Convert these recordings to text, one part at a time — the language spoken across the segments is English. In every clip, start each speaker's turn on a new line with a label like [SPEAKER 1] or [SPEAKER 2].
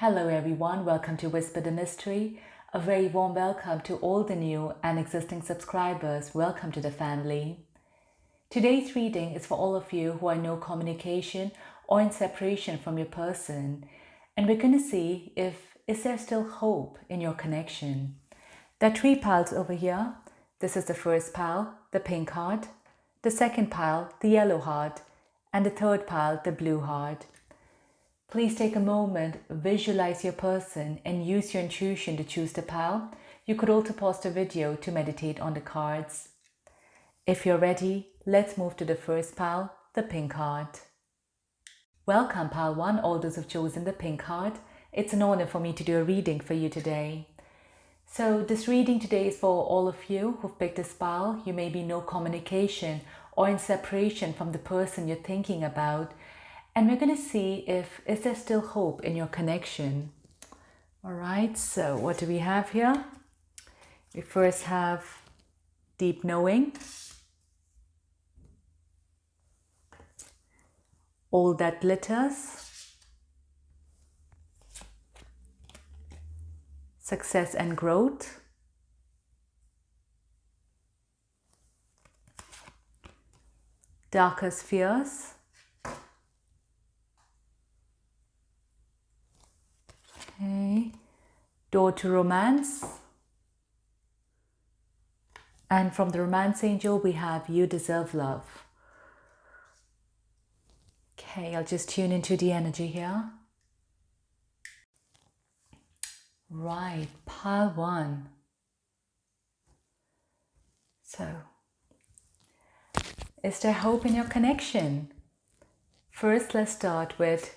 [SPEAKER 1] Hello everyone, welcome to Whisper the Mystery. A very warm welcome to all the new and existing subscribers. Welcome to the family. Today's reading is for all of you who are in no communication or in separation from your person. And we're going to see is there still hope in your connection. There are 3 piles over here. This is the first pile, the pink heart, the second pile, the yellow heart, and the third pile, the blue heart. Please take a moment, visualize your person, and use your intuition to choose the pile. You could also pause the video to meditate on the cards. If you're ready, let's move to the first pile, the pink heart. Welcome, pile 1, all those who've chosen the pink heart. It's an honor for me to do a reading for you today. So this reading today is for all of you who've picked this pile. You may be in no communication or in separation from the person you're thinking about. And we're going to see is there still hope in your connection. All right, so what do we have here? We first have deep knowing, all that glitters, success and growth, darkest fears, okay, door to romance, and from the romance angel we have you deserve love. Okay, I'll just tune into the energy here. Right, pile 1. So, is there hope in your connection? First, let's start with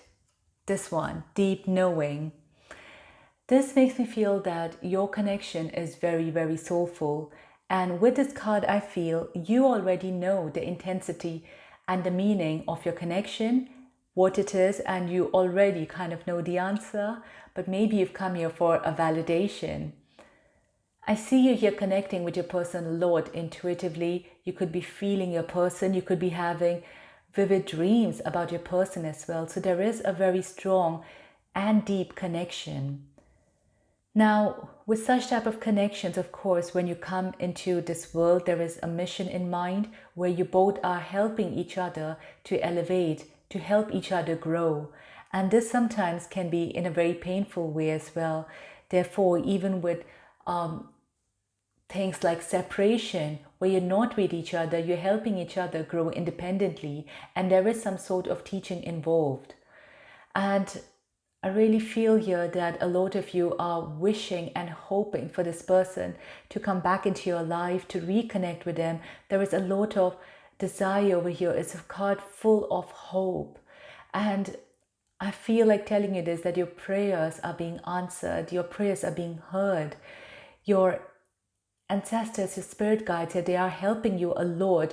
[SPEAKER 1] this one, deep knowing. This makes me feel that your connection is very, very soulful. And with this card, I feel you already know the intensity and the meaning of your connection, what it is, and you already kind of know the answer, but maybe you've come here for a validation. I see you here connecting with your person a lot intuitively. You could be feeling your person. You could be having vivid dreams about your person as well. So there is a very strong and deep connection. Now, with such type of connections, of course, when you come into this world, there is a mission in mind where you both are helping each other to elevate, to help each other grow. And this sometimes can be in a very painful way as well. Therefore, even with things like separation, where you're not with each other, you're helping each other grow independently, and there is some sort of teaching involved. And I really feel here that a lot of you are wishing and hoping for this person to come back into your life, to reconnect with them. There is a lot of desire over here. It's a card full of hope. And I feel like telling you this, that your prayers are being answered. Your prayers are being heard. Your ancestors, your spirit guides, they are helping you a lot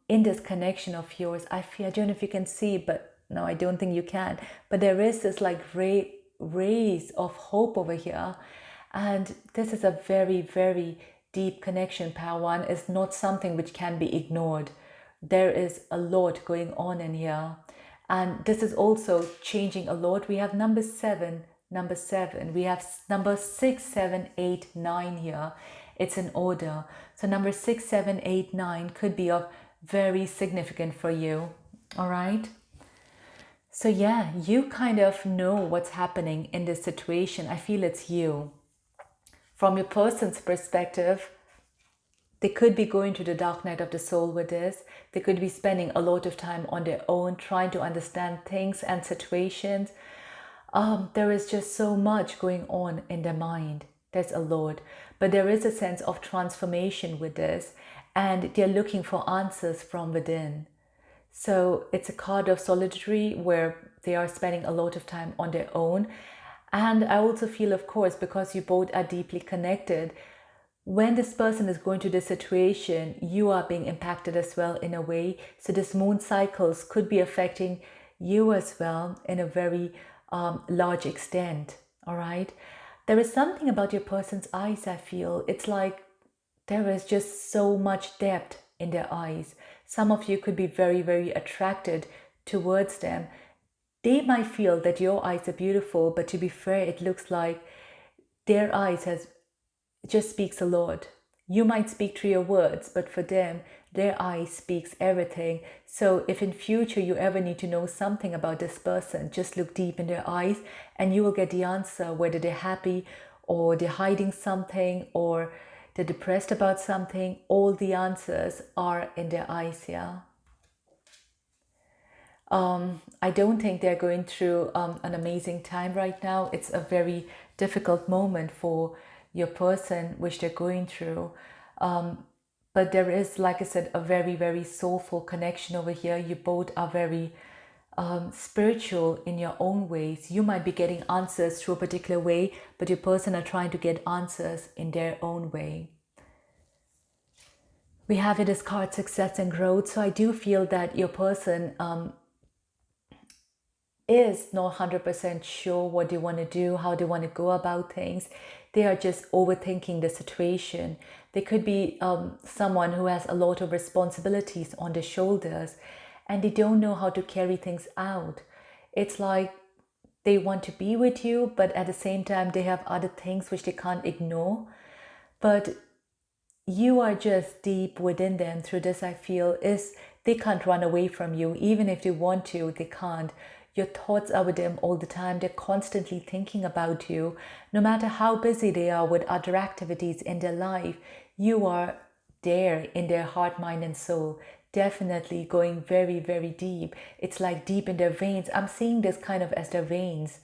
[SPEAKER 1] in this connection of yours. I don't know if you can see, but no, I don't think you can. But there is this like rays of hope over here. And this is a very, very deep connection. Pile 1 is not something which can be ignored. There is a lot going on in here. And this is also changing a lot. We have number 7. We have number 6, 7, 8, 9 here. It's in order. So number 6, 7, 8, 9 could be of very significant for you. All right. So yeah, you kind of know what's happening in this situation. I feel it's you. From your person's perspective, they could be going to the dark night of the soul with this. They could be spending a lot of time on their own, trying to understand things and situations. There is just so much going on in their mind. There's a lot. But there is a sense of transformation with this. And they're looking for answers from within. So it's a card of solitary where they are spending a lot of time on their own. And I also feel, of course, because you both are deeply connected, when this person is going to this situation, you are being impacted as well in a way. So this moon cycles could be affecting you as well in a very large extent. All right. There is something about your person's eyes, I feel. It's like there is just so much depth in their eyes. Some of you could be very, very attracted towards them. They might feel that your eyes are beautiful, but to be fair, it looks like their eyes has just speaks a lot. You might speak through your words, but for them, their eyes speaks everything. So if in future you ever need to know something about this person, just look deep in their eyes and you will get the answer, whether they're happy or they're hiding something or they're depressed about something. All the answers are in their eyes here. I don't think they're going through an amazing time right now. It's a very difficult moment for your person, which they're going through. But there is, like I said, a very, very soulful connection over here. You both are very spiritual in your own ways. You might be getting answers through a particular way, but your person are trying to get answers in their own way. We have it as card success and growth. So I do feel that your person is not 100% sure what they want to do, how they want to go about things. They are just overthinking the situation. They could be someone who has a lot of responsibilities on their shoulders and they don't know how to carry things out. It's like they want to be with you, but at the same time, they have other things which they can't ignore. But you are just deep within them through this, I feel, is they can't run away from you. Even if they want to, they can't. Your thoughts are with them all the time. They're constantly thinking about you. No matter how busy they are with other activities in their life, you are there in their heart, mind, and soul. Definitely going very, very deep. It's like deep in their veins. I'm seeing this kind of as their veins.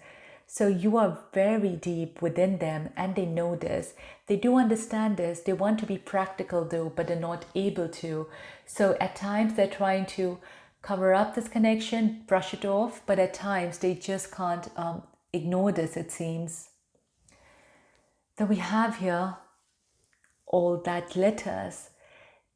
[SPEAKER 1] So you are very deep within them and they know this. They do understand this. They want to be practical though, but they're not able to. So at times they're trying to cover up this connection, brush it off, but at times they just can't ignore this, it seems. Then we have here all that glitters.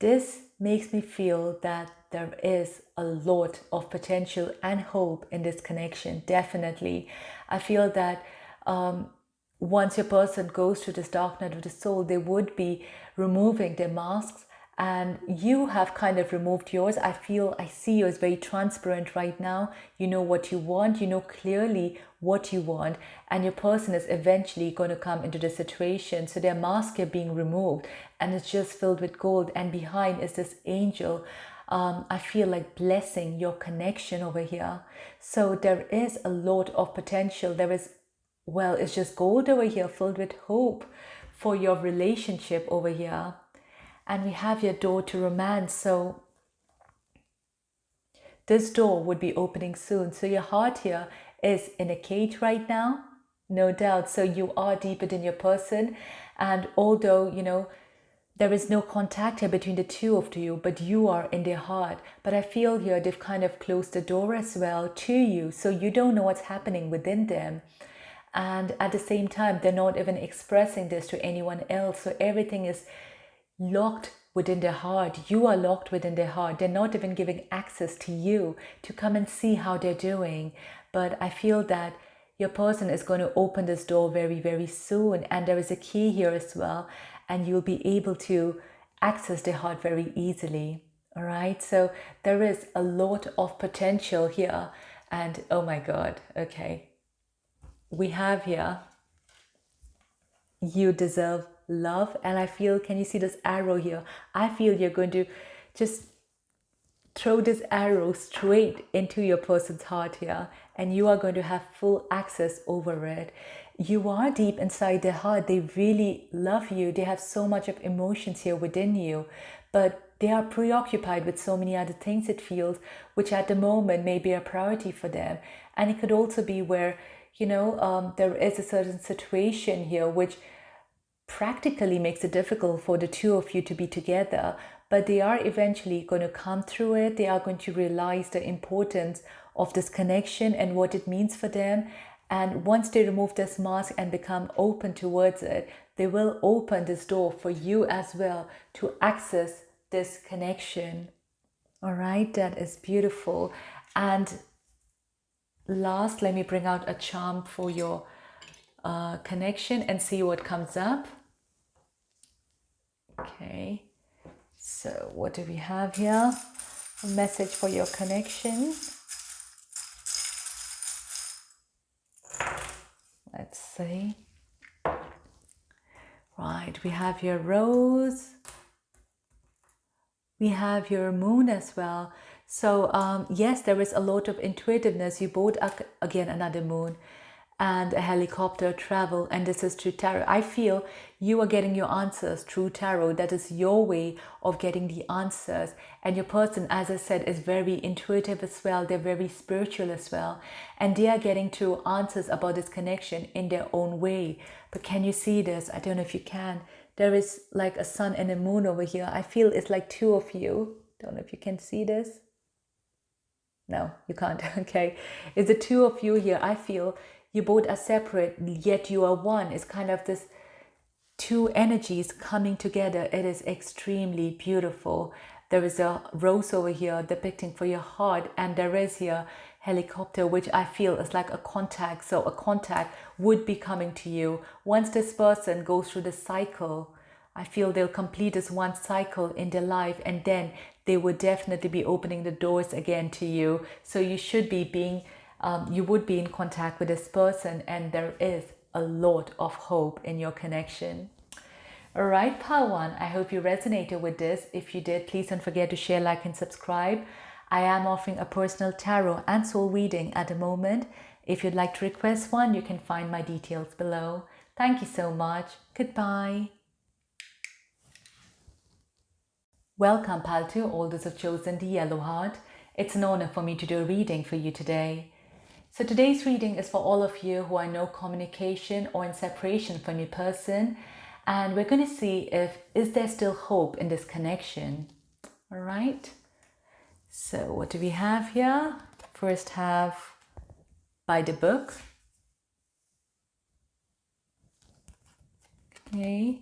[SPEAKER 1] This makes me feel that there is a lot of potential and hope in this connection, definitely. I feel that once your person goes through this dark night of the soul, they would be removing their masks and you have kind of removed yours. I see you as very transparent right now. You know what you want, you know clearly what you want, and your person is eventually going to come into the situation. So their mask are being removed and it's just filled with gold, and behind is this angel. I feel like blessing your connection over here. So there is a lot of potential. There is, well, it's just gold over here filled with hope for your relationship over here. And we have your door to romance. So this door would be opening soon. So your heart here is in a cage right now, no doubt. So you are deeper than your person. And although, you know, there is no contact here between the two of you, but you are in their heart. But I feel here they've kind of closed the door as well to you. So you don't know what's happening within them. And at the same time, they're not even expressing this to anyone else. So everything is locked within their heart. You are locked within their heart. They're not even giving access to you to come and see how they're doing. But I feel that your person is going to open this door very, very soon. And there is a key here as well. And you'll be able to access their heart very easily. All right. So there is a lot of potential here. And oh my God. Okay. We have here, you deserve love. And I feel, can you see this arrow here? I feel you're going to just throw this arrow straight into your person's heart here, and you are going to have full access over it. You are deep inside their heart. They really love you. They have so much of emotions here within you, but they are preoccupied with so many other things, it feels, which at the moment may be a priority for them. And it could also be where, you know, there is a certain situation here which practically makes it difficult for the two of you to be together, but they are eventually going to come through it. They are going to realize the importance of this connection and what it means for them. And once they remove this mask and become open towards it, they will open this door for you as well to access this connection. All right, that is beautiful. And last, let me bring out a charm for your connection and see what comes up. Okay, so what do we have here? A message for your connection. Let's see. Right, we have your rose. We have your moon as well. So yes, there is a lot of intuitiveness. You both are, again, another moon and a helicopter travel, and this is through tarot. I feel you are getting your answers through tarot. That is your way of getting the answers. And your person, as I said, is very intuitive as well. They're very spiritual as well, and they are getting to answers about this connection in their own way. But can you see this? I don't know if you can. There is like a sun and a moon over here. I feel it's like two of you. Don't know if you can see this. No, you can't. Okay, it's the two of you here. I feel you both are separate, yet you are one. It's kind of this two energies coming together. It is extremely beautiful. There is a rose over here depicting for your heart, and there is here helicopter, which I feel is like a contact. So a contact would be coming to you once this person goes through the cycle. I feel they'll complete this one cycle in their life, and then they would definitely be opening the doors again to you. So you should be being you would be in contact with this person, and there is a lot of hope in your connection. All right, Pile One, I hope you resonated with this. If you did, please don't forget to share, like, and subscribe. I am offering a personal tarot and soul reading at the moment. If you'd like to request one, you can find my details below. Thank you so much. Goodbye. Welcome, Pile 2, all those who've chosen the yellow heart. It's an honor for me to do a reading for you today. So today's reading is for all of you who are in no communication or in separation from your person. And we're going to see is there still hope in this connection? All right. So what do we have here? First have by the book. Okay.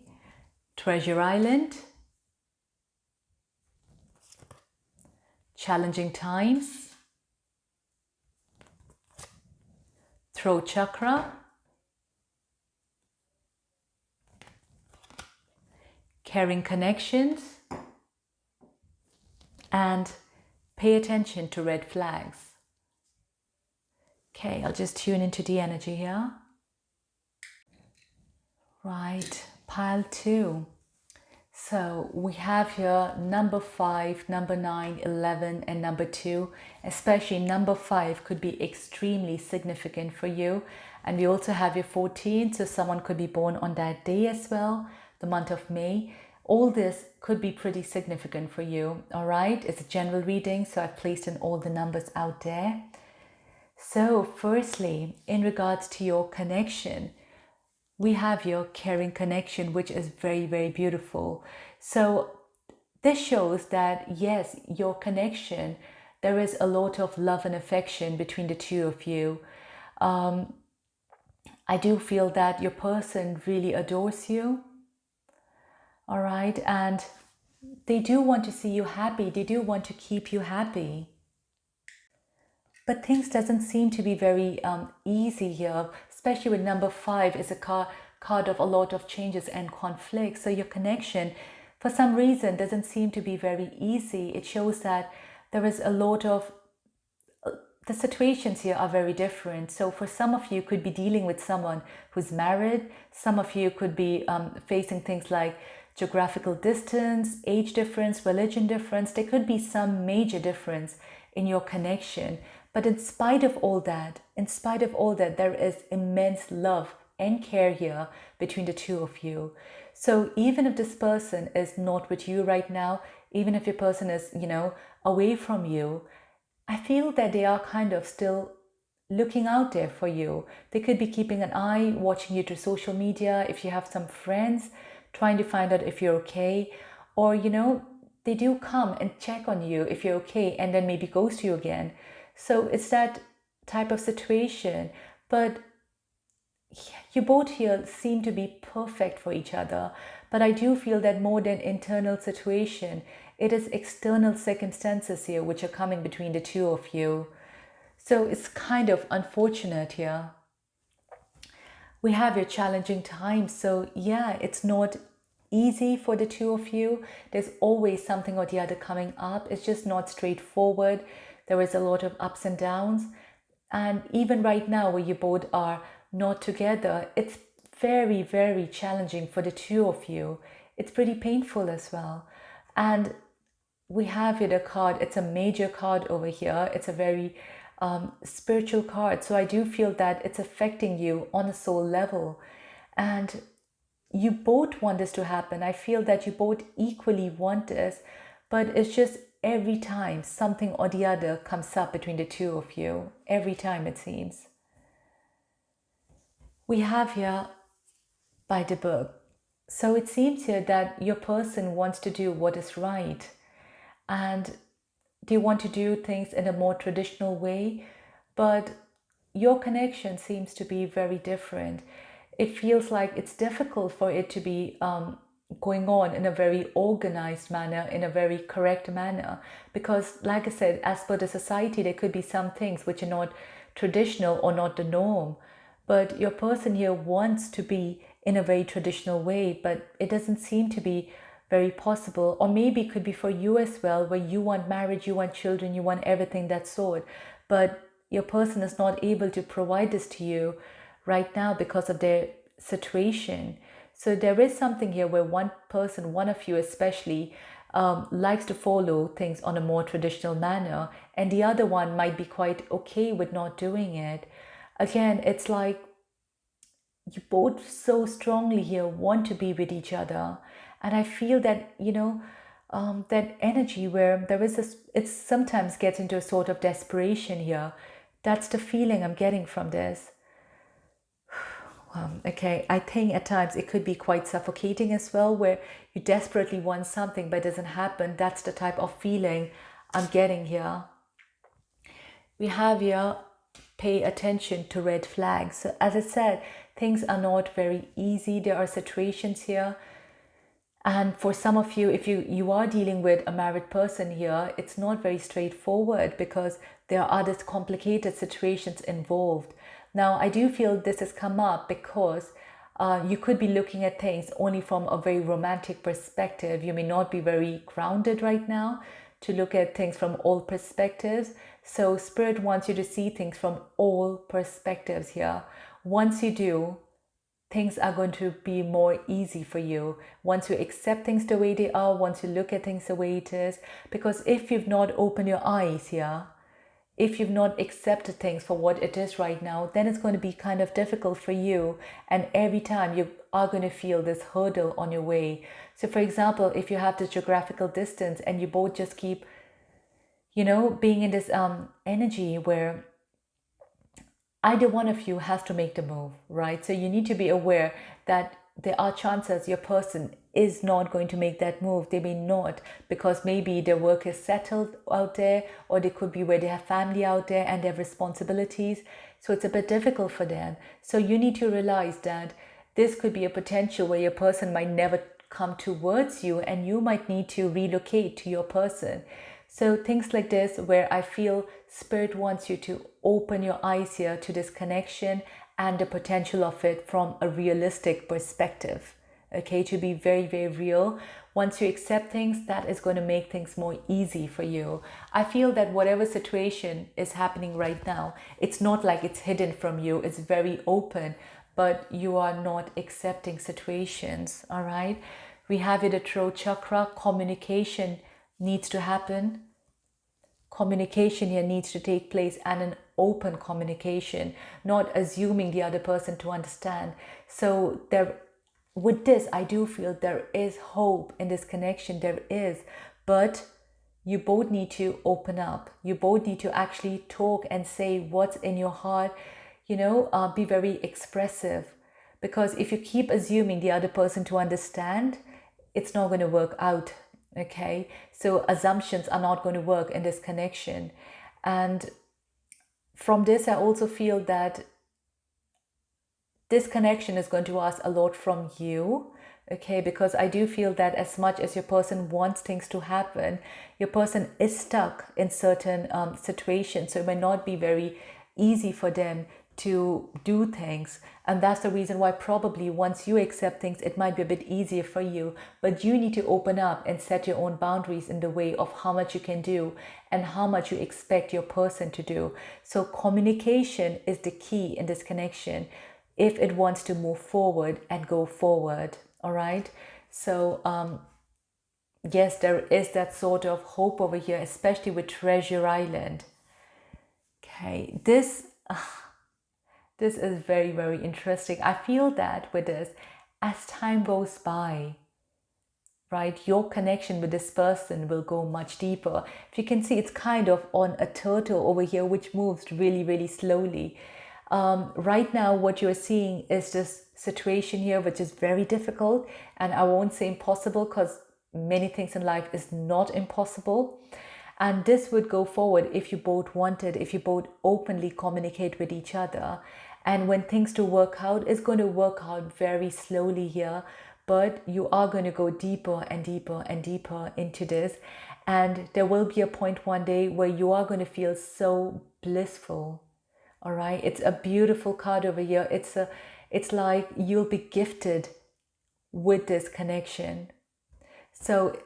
[SPEAKER 1] Treasure Island. Challenging times. Throat chakra. Caring connections. And pay attention to red flags. Okay, I'll just tune into the energy here. Right, Pile 2. So we have here number 5, number 9, 11, and number 2. Especially number 5 could be extremely significant for you. And we also have your 14, so someone could be born on that day as well, the month of May. All this could be pretty significant for you, all right? It's a general reading, so I've placed in all the numbers out there. So firstly, in regards to your connection, we have your caring connection, which is very, very beautiful. So this shows that, yes, your connection, there is a lot of love and affection between the two of you. I do feel that your person really adores you. All right. And they do want to see you happy. They do want to keep you happy. But things doesn't seem to be very easy here, especially with number 5 is a card of a lot of changes and conflict. So your connection, for some reason, doesn't seem to be very easy. It shows that there is a lot of, the situations here are very different. So for some of you could be dealing with someone who's married. Some of you could be facing things like geographical distance, age difference, religion difference. There could be some major difference in your connection. But in spite of all that, there is immense love and care here between the two of you. So even if this person is not with you right now, even if your person is, away from you, I feel that they are kind of still looking out there for you. They could be keeping an eye, watching you through social media. If you have some friends, trying to find out if you're okay, or, they do come and check on you if you're okay, and then maybe ghost you again. So it's that type of situation. But you both here seem to be perfect for each other. But I do feel that more than internal situation, it is external circumstances here which are coming between the two of you. So it's kind of unfortunate here. We have your challenging times. So yeah, it's not easy for the two of you. There's always something or the other coming up. It's just not straightforward. There is a lot of ups and downs. And even right now where you both are not together, it's very, very challenging for the two of you. It's pretty painful as well. And we have here the card. It's a major card over here. It's a very spiritual card. So I do feel that it's affecting you on a soul level. And you both want this to happen. I feel that you both equally want this, but it's just every time something or the other comes up between the two of you. Every time, it seems. We have here by the book. So it seems here that your person wants to do what is right, and they want to do things in a more traditional way, but your connection seems to be very different. It feels like it's difficult for it to be going on in a very organized manner, in a very correct manner, because like I said, as per the society, there could be some things which are not traditional or not the norm, but your person here wants to be in a very traditional way, but it doesn't seem to be very possible. Or maybe it could be for you as well, where you want marriage, you want children, you want everything that sort, but your person is not able to provide this to you right now because of their situation. So there is something here where one person, one of you especially, likes to follow things on a more traditional manner, and the other one might be quite okay with not doing it. Again, it's like you both so strongly here want to be with each other. And I feel that, that energy where there is this, it sometimes gets into a sort of desperation here. That's the feeling I'm getting from this. Okay, I think at times it could be quite suffocating as well, where you desperately want something but it doesn't happen. That's the type of feeling I'm getting here. We have here, pay attention to red flags. So as I said, things are not very easy. There are situations here. And for some of you, if you are dealing with a married person here, it's not very straightforward because there are other complicated situations involved. Now, I do feel this has come up because you could be looking at things only from a very romantic perspective. You may not be very grounded right now to look at things from all perspectives. So Spirit wants you to see things from all perspectives here. Once you do, things are going to be more easy for you. Once you accept things the way they are, once you look at things the way it is. Because if you've not opened your eyes here, if you've not accepted things for what it is right now, then it's going to be kind of difficult for you. And every time you are going to feel this hurdle on your way. So for example, if you have this geographical distance and you both just keep, being in this energy where either one of you has to make the move, right? So you need to be aware that there are chances your person is not going to make that move. They may not, because maybe their work is settled out there, or they could be where they have family out there and they have responsibilities. So it's a bit difficult for them. So you need to realize that this could be a potential where your person might never come towards you and you might need to relocate to your person. So things like this, where I feel Spirit wants you to open your eyes here to this connection and the potential of it from a realistic perspective. Okay, to be very, very real. Once you accept things, that is going to make things more easy for you. I feel that whatever situation is happening right now, it's not like it's hidden from you. It's very open, but you are not accepting situations. All right. We have here the throat chakra. Communication needs to happen. Communication here needs to take place, and an open communication, not assuming the other person to understand. So with this, I do feel there is hope in this connection. There is, but you both need to open up. You both need to actually talk and say what's in your heart. Be very expressive, because if you keep assuming the other person to understand, it's not going to work out. Okay, so assumptions are not going to work in this connection. And from this, I also feel that this connection is going to ask a lot from you. Okay, because I do feel that as much as your person wants things to happen, your person is stuck in certain situations. So it may not be very easy for them to do things. And that's the reason why probably once you accept things, it might be a bit easier for you. But you need to open up and set your own boundaries in the way of how much you can do and how much you expect your person to do. So communication is the key in this connection. if it wants to move forward and go forward. All right. So yes, there is that sort of hope over here, especially with Treasure Island. Okay, this is very, very interesting. I feel that with this, as time goes by, right, your connection with this person will go much deeper. If you can see, it's kind of on a turtle over here, which moves really, really slowly. Right now, what you're seeing is this situation here, which is very difficult. And I won't say impossible, because many things in life is not impossible. And this would go forward if you both wanted, if you both openly communicate with each other. And when things do work out, it's going to work out very slowly here, but you are going to go deeper and deeper and deeper into this. And there will be a point one day where you are going to feel so blissful. All right. It's a beautiful card over here. It's like you'll be gifted with this connection. So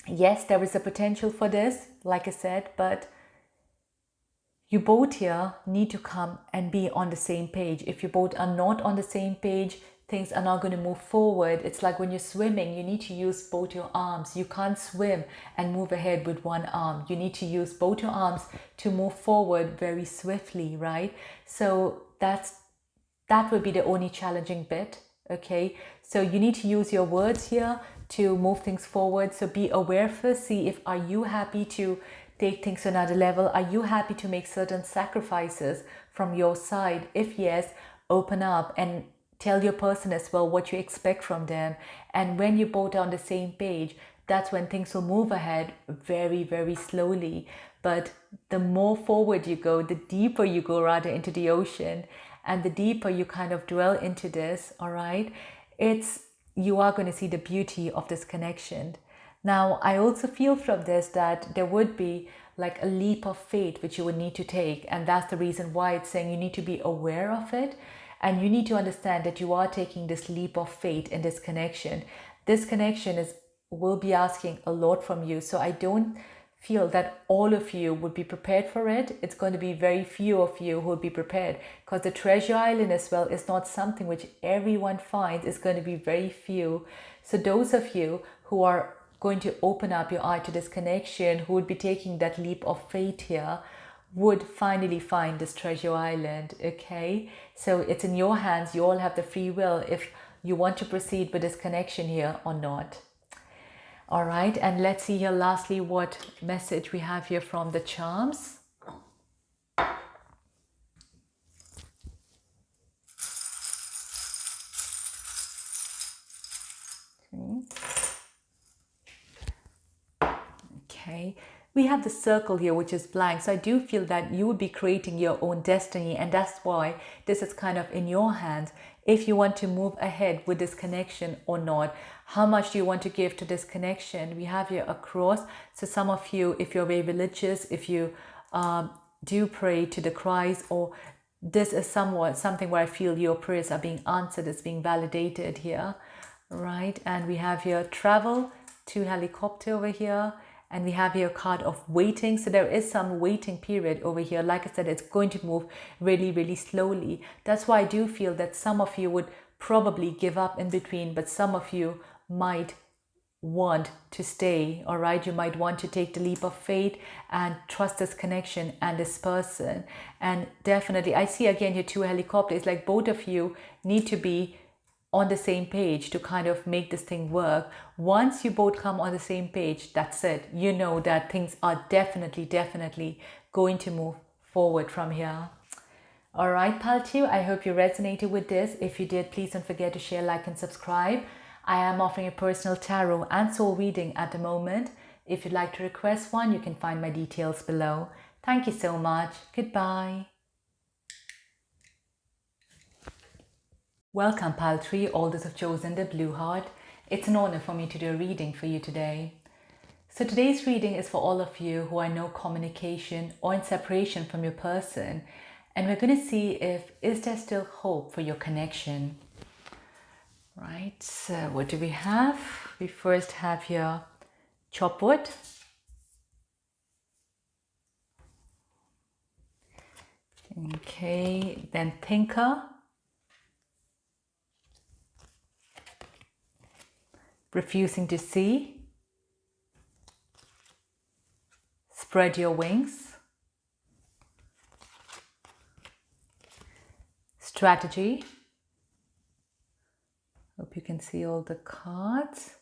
[SPEAKER 1] yes, there is a potential for this, like I said, but you both here need to come and be on the same page. If you both are not on the same page, things are not going to move forward. It's like when you're swimming, you need to use both your arms. You can't swim and move ahead with one arm. You need to use both your arms to move forward very swiftly, right? So that would be the only challenging bit, okay? So you need to use your words here to move things forward. So be aware first, see if are you happy to take things to another level? Are you happy to make certain sacrifices from your side? If yes, open up and tell your person as well what you expect from them. And when you both are on the same page, that's when things will move ahead very, very slowly. But the more forward you go, the deeper you go rather into the ocean, and the deeper you kind of dwell into this, all right, you are going to see the beauty of this connection. Now, I also feel from this that there would be like a leap of faith which you would need to take. And that's the reason why it's saying you need to be aware of it. And you need to understand that you are taking this leap of faith in this connection. This connection will be asking a lot from you. So I don't feel that all of you would be prepared for it. It's going to be very few of you who will be prepared, because the Treasure Island as well is not something which everyone finds. It's going to be very few. So those of you who are going to open up your eye to this connection, who would be taking that leap of faith here, would finally find this Treasure Island, okay? So it's in your hands. You all have the free will if you want to proceed with this connection here or not. All right, and let's see here lastly what message we have here from the charms. Okay, we have the circle here, which is blank. So I do feel that you would be creating your own destiny, and that's why this is kind of in your hands. If you want to move ahead with this connection or not, how much do you want to give to this connection? We have here a cross. So some of you, if you're very religious, if you do pray to the Christ, or this is something where I feel your prayers are being answered, it's being validated here, right? And we have here travel to helicopter over here. And we have here a card of waiting. So there is some waiting period over here. Like I said, it's going to move really, really slowly. That's why I do feel that some of you would probably give up in between, but some of you might want to stay, all right? You might want to take the leap of faith and trust this connection and this person. And definitely, I see again here two helicopters, like both of you need to be on the same page to kind of make this thing work. Once you both come on the same page, that's it. You know that things are definitely going to move forward from here. All right, Pal 2, I hope you resonated with this. If you did, please don't forget to share, like, and subscribe. I am offering a personal tarot and soul reading at the moment. If you'd like to request one, you can find my details below. Thank you so much. Goodbye. Welcome, Pal 3, all those who've chosen the blue heart. It's an honor for me to do a reading for you today. So today's reading is for all of you who are in no communication or in separation from your person. And we're going to see is there still hope for your connection? Right, so what do we have? We first have here chopwood. Okay, then thinker. refusing to see, spread your wings, strategy. Hope you can see all the cards.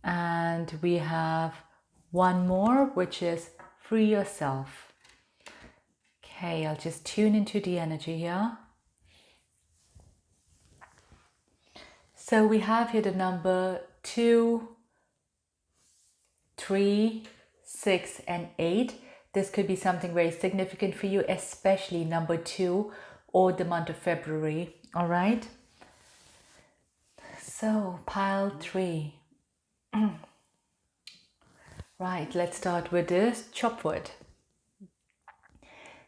[SPEAKER 1] And we have one more, which is free yourself. Okay, I'll just tune into the energy here. So we have here the number 2, 3, 6, and 8. This could be something very significant for you, especially number 2 or the month of February. All right. So pile 3. Right, let's start with this chopwood.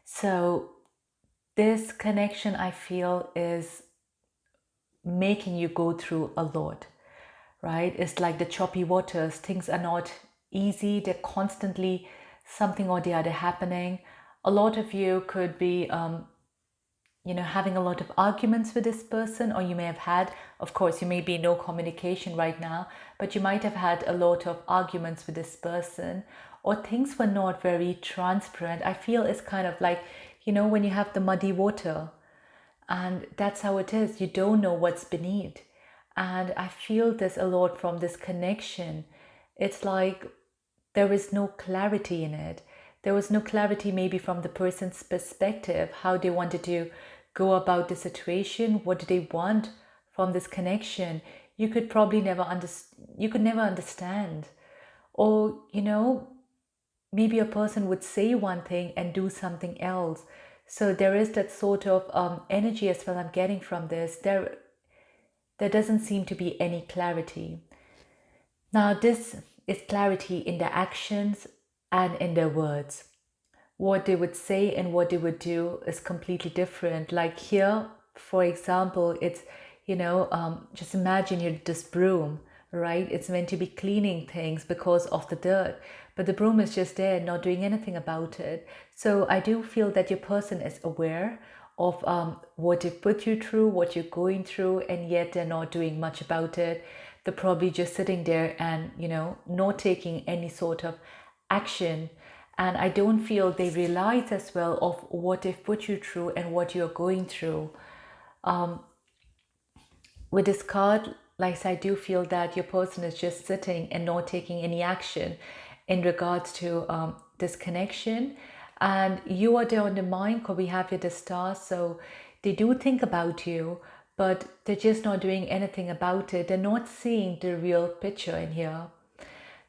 [SPEAKER 1] So this connection, I feel, is making you go through a lot, right? It's like the choppy waters. Things are not easy. They're constantly something or the other happening. A lot of you could be having a lot of arguments with this person, or you may have had, of course, you may be no communication right now, but you might have had a lot of arguments with this person, or things were not very transparent. I feel it's kind of like, when you have the muddy water, and that's how it is. You don't know what's beneath. And I feel this a lot from this connection. It's like there is no clarity in it. There was no clarity maybe from the person's perspective, how they wanted to go about the situation. What do they want from this connection? You could probably never understand. Or, maybe a person would say one thing and do something else. So there is that sort of energy as well I'm getting from this. There doesn't seem to be any clarity. Now this is clarity in their actions and in their words. What they would say and what they would do is completely different. Like here, for example, it's, just imagine you're this broom, right? It's meant to be cleaning things because of the dirt, but the broom is just there, not doing anything about it. So I do feel that your person is aware of what they've put you through, what you're going through, and yet they're not doing much about it. They're probably just sitting there and, not taking any sort of action. And I don't feel they realize as well of what they've put you through and what you're going through. With this card, like I do feel that your person is just sitting and not taking any action in regards to this connection. And you are there on the mind, because we have here the stars. So they do think about you, but they're just not doing anything about it. They're not seeing the real picture in here.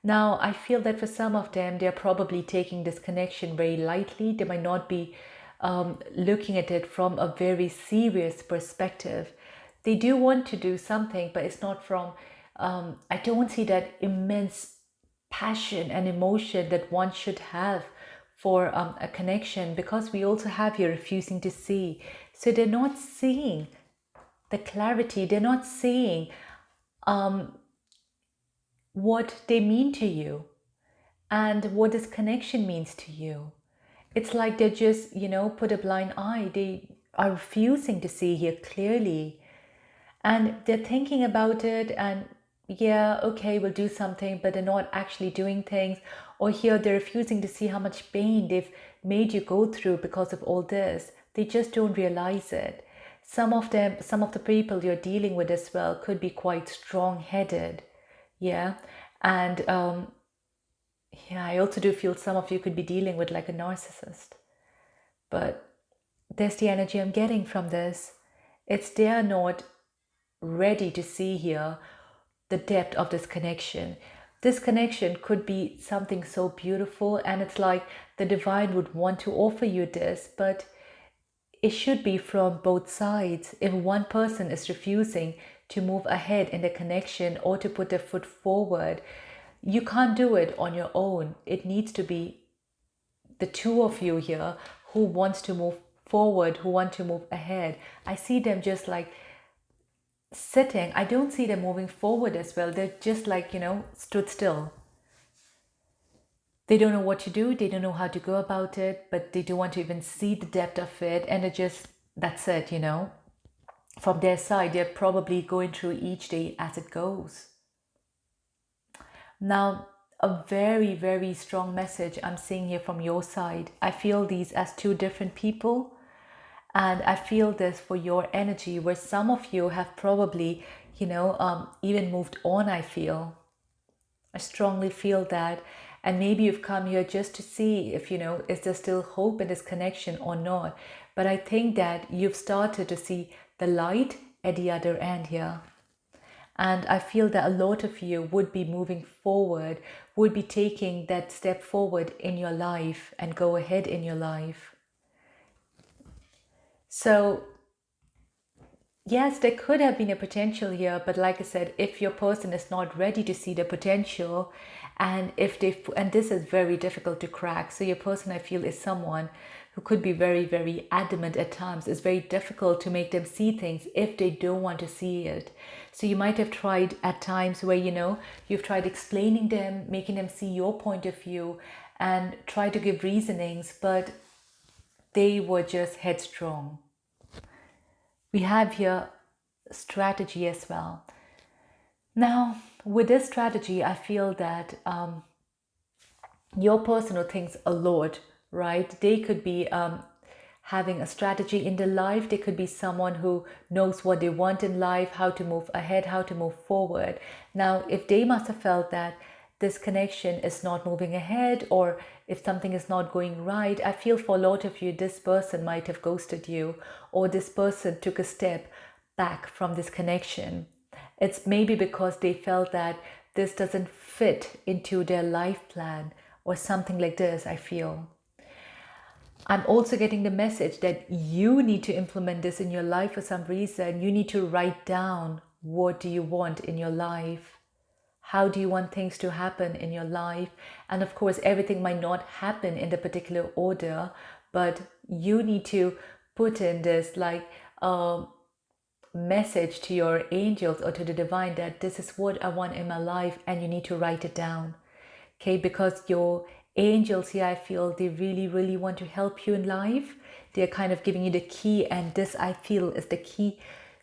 [SPEAKER 1] Now, I feel that for some of them, they're probably taking this connection very lightly. They might not be looking at it from a very serious perspective. They do want to do something, but it's not from, I don't see that immense passion and emotion that one should have for a connection, because we also have here refusing to see. So they're not seeing the clarity. They're not seeing what they mean to you and what this connection means to you. It's like they just, put a blind eye. They are refusing to see here clearly. And they're thinking about it and, yeah, okay, we'll do something, but they're not actually doing things. Or here they're refusing to see how much pain they've made you go through because of all this. They just don't realize it. Some of the people you're dealing with as well could be quite strong-headed. Yeah. And I also do feel some of you could be dealing with like a narcissist. But there's the energy I'm getting from this. It's they are not ready to see here the depth of this connection. This connection could be something so beautiful, and it's like the divine would want to offer you this, but it should be from both sides. If one person is refusing to move ahead in the connection or to put their foot forward, you can't do it on your own. It needs to be the two of you here who wants to move forward, who want to move ahead. I see them just like sitting. I don't see them moving forward as well. They're just like, stood still. They don't know what to do. They don't know how to go about it, but they don't want to even see the depth of it. And it just, that's it, from their side, they're probably going through each day as it goes. Now, a very, very strong message I'm seeing here from your side. I feel these as two different people, and I feel this for your energy, where some of you have probably, even moved on, I feel. I strongly feel that. And maybe you've come here just to see if, is there still hope in this connection or not. But I think that you've started to see the light at the other end here. And I feel that a lot of you would be moving forward, would be taking that step forward in your life and go ahead in your life. So yes, there could have been a potential here, but like I said, if your person is not ready to see the potential, and and this is very difficult to crack. So your person, I feel, is someone who could be very, very adamant at times. It's very difficult to make them see things if they don't want to see it. So you might have tried at times where, you've tried explaining them, making them see your point of view and try to give reasonings, but they were just headstrong. We have here strategy as well. Now, with this strategy, I feel that your person who thinks a lot, right? They could be having a strategy in their life. They could be someone who knows what they want in life, how to move ahead, how to move forward. Now, if they must have felt that this connection is not moving ahead, or if something is not going right, I feel for a lot of you, this person might have ghosted you, or this person took a step back from this connection. It's maybe because they felt that this doesn't fit into their life plan or something like this, I feel. I'm also getting the message that you need to implement this in your life for some reason. You need to write down, what do you want in your life? How do you want things to happen in your life? And of course, everything might not happen in the particular order, but you need to put in this like message to your angels or to the divine that this is what I want in my life, and you need to write it down. Okay, because your angels here, I feel they really, really want to help you in life. They're kind of giving you the key, and this, I feel, is the key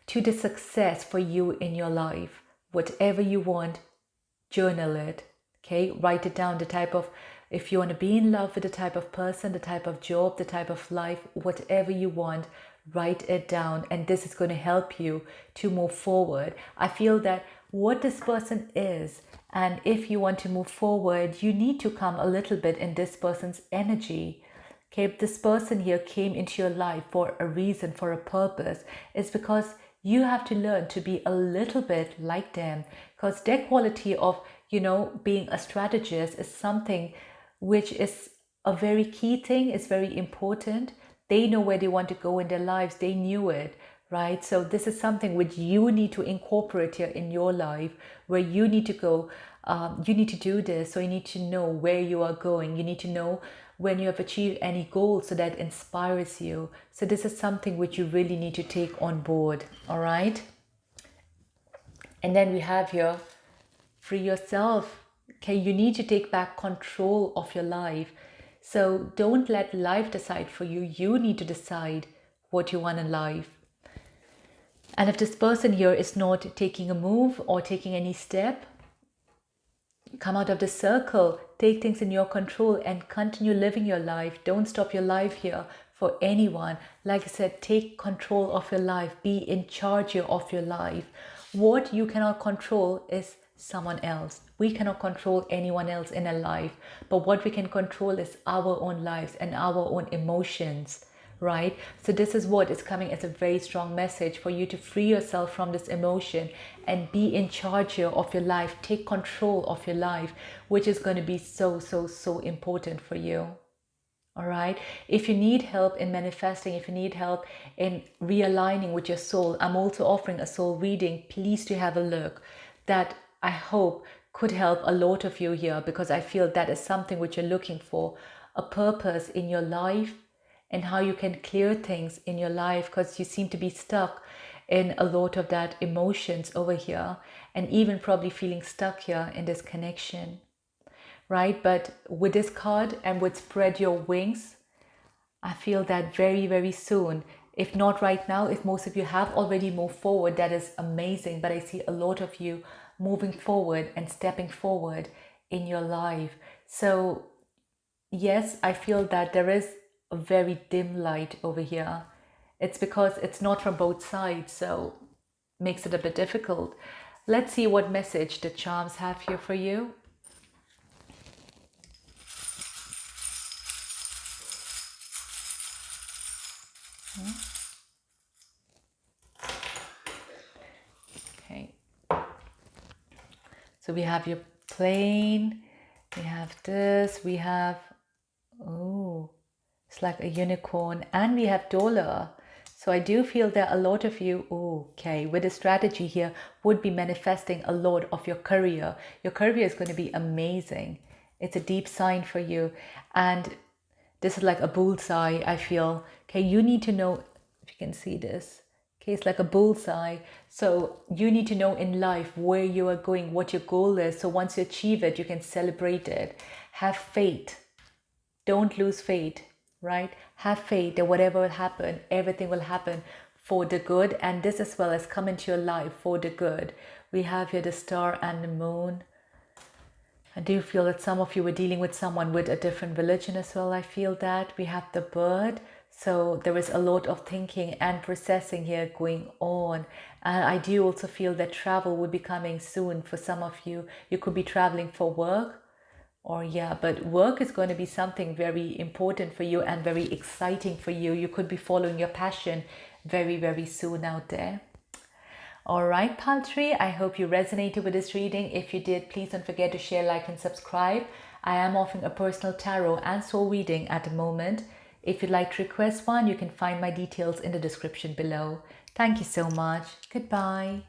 [SPEAKER 1] to the success for you in your life. Whatever you want, journal it. Okay, write it down, the type of, if you want to be in love with the type of person, the type of job, the type of life, whatever you want, write it down, and this is going to help you to move forward. I feel that what this person is, and if you want to move forward, you need to come a little bit in this person's energy. Okay, this person here came into your life for a reason, for a purpose. It's because you have to learn to be a little bit like them, because their quality of, being a strategist is something which is a very key thing. It's very important. They know where they want to go in their lives. They knew it, right? So this is something which you need to incorporate here in your life, where you need to go. You need to do this. So you need to know where you are going. You need to know when you have achieved any goal, so that inspires you. So this is something which you really need to take on board. All right. And then we have here, free yourself. Okay, you need to take back control of your life. So don't let life decide for you. You need to decide what you want in life. And if this person here is not taking a move or taking any step, come out of the circle, take things in your control and continue living your life. Don't stop your life here for anyone. Like I said, take control of your life. Be in charge here of your life. What you cannot control is someone else. We cannot control anyone else in a life, but what we can control is our own lives and our own emotions, right? So this is what is coming as a very strong message for you to free yourself from this emotion and be in charge here of your life. Take control of your life, which is going to be so, so, so important for you. All right. If you need help in manifesting, if you need help in realigning with your soul, I'm also offering a soul reading. Please do have a look. That I hope could help a lot of you here, because I feel that is something which you're looking for, a purpose in your life and how you can clear things in your life, because you seem to be stuck in a lot of that emotions over here, and even probably feeling stuck here in this connection. Right? But with this card and with spread your wings, I feel that very, very soon If not right now, if most of you have already moved forward, that is amazing. But I see a lot of you moving forward and stepping forward in your life. So yes, I feel that there is a very dim light over here. It's because it's not from both sides, so makes it a bit difficult. Let's see what message the charms have here for you. Okay. So we have your plane, we have this, we have, oh, it's like a unicorn, and we have dollar. So I do feel that a lot of you, okay, with a strategy here, would be manifesting a lot of your career. Your career is going to be amazing. It's a deep sign for you. And this is like a bullseye, I feel. Okay, you need to know, if you can see this. Okay, it's like a bullseye. So you need to know in life where you are going, what your goal is. So once you achieve it, you can celebrate it. Have faith. Don't lose faith, right? Have faith that whatever will happen, everything will happen for the good. And this as well has come into your life for the good. We have here the star and the moon. I do feel that some of you were dealing with someone with a different religion as well. I feel that we have the bird. So there is a lot of thinking and processing here going on. And I do also feel that travel will be coming soon for some of you. You could be traveling for work. Or yeah, but work is going to be something very important for you and very exciting for you. You could be following your passion very, very soon out there. All right, Paltry, I hope you resonated with this reading. If you did, please don't forget to share, like, and subscribe. I am offering a personal tarot and soul reading at the moment. If you'd like to request one, you can find my details in the description below. Thank you so much. Goodbye.